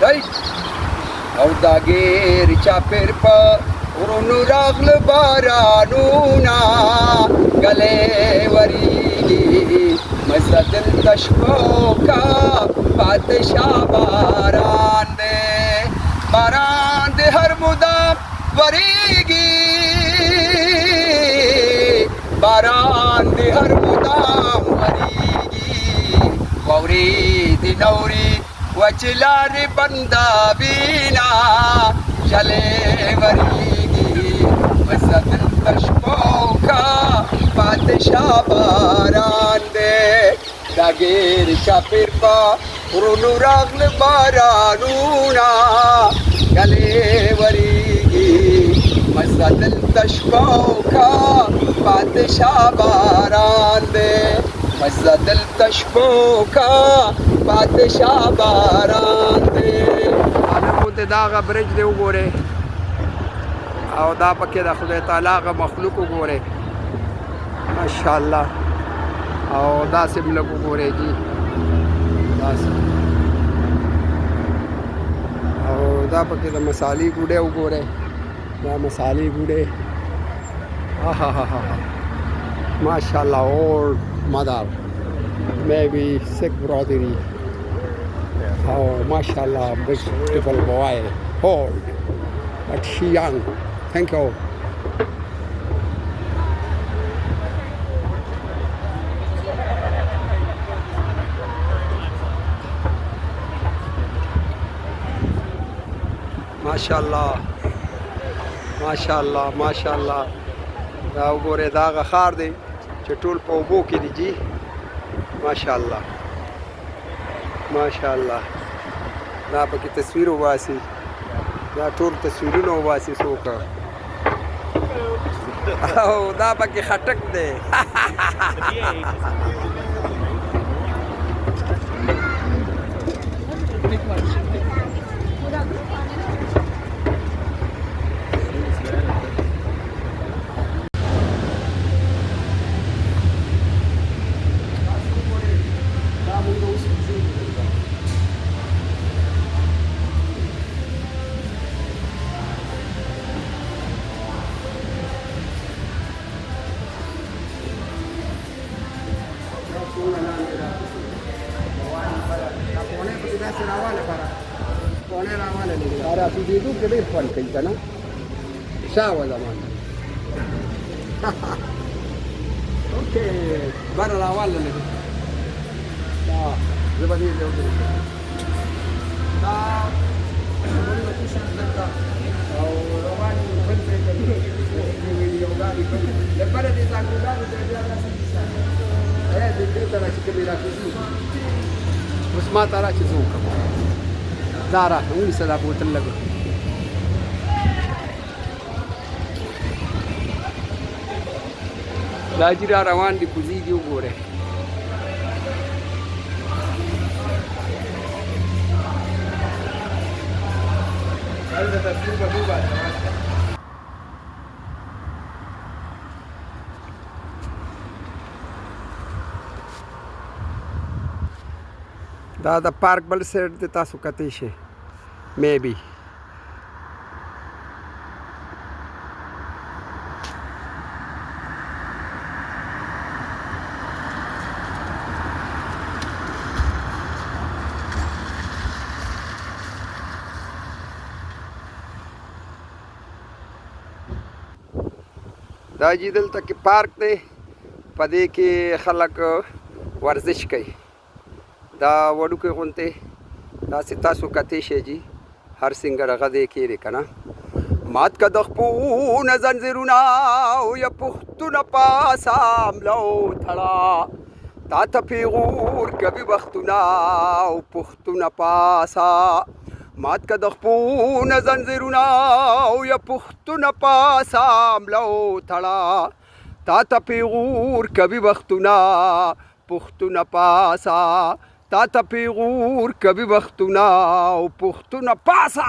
Right? او دا غیر چاپیر په ورونو راغله بارانونه ګلې وریږي مزه دلته شپو کا پاتې شا باران دی هر مدام وریږي باران دی هر مدام وریږي واوري دی نوري وچلاري بندا بینا چلے وریگی وزدل تشپوکا پادشاہ باران دے داگیر چاپیر پا رونو راغل بارانونا چلے وریگی وزدل تشپوکا پادشاہ باران دے وزدل تشپوکا پادشاہ باران دی هلکو د دغه برج دی وګورئ او دا پکې د خدای تعالی هغه مخلوق وګورئ ماشاءالله او داسې هم لږ وګورئ جي داسې او دا پکې د مسالې ګوډی وګورئ دا مسالې ګوډی ماشاءالله old mother maybe sick brotherly. Oh, mashallah, beautiful boy, old, but she young. Thank you. Mashallah, mashallah, mashallah. دا وګوره دا هغه ښار دی چې ټول په اوبو کې دی جی ماشاءالله ماشاءالله دا پکې تصویر وباسي دا ټول تصویرونه وباسي څوک او دا پکې خټک دی را پیډېدو کې ډېر خوند کوي که نه شاوه زمان اوکې بره راواله لږ دا زه به دې ځای ودرېږم دا خبرې به کوشش دلته او روان یو بل ځای ته یو ګاډي د بره دې زانګوګانو ته بیا داسې کیسه دې ته را چې کلي را کوزو اوس ما ته را چې زه وکړم دا راکړه ونیسه دا بوتل لږ دا جي را روان دي کوزیږي وګورئ دا د پارک بل سایډ دی تاسو کتی شئ میبي دا جي دلته کې پارک دی په دې کې خلک ورزش کوي دا وړوکی غونتی داسې تاسو کتی شئ جي هر سنګر هغه دی کې دی که نه مات که د خپونه زنځیرونه او یا پښتونه پاسه حمله وتړه تا ته پیغور کوي وختونه او پښتونه پاسه مات که د خپونه زنځیرونه او یا پښتونه پاسه حمله وتړه تا ته پیغور کوي وختونه پښتونه پاسه تا ته پیغور کوي وختونه او پښتونه پاسه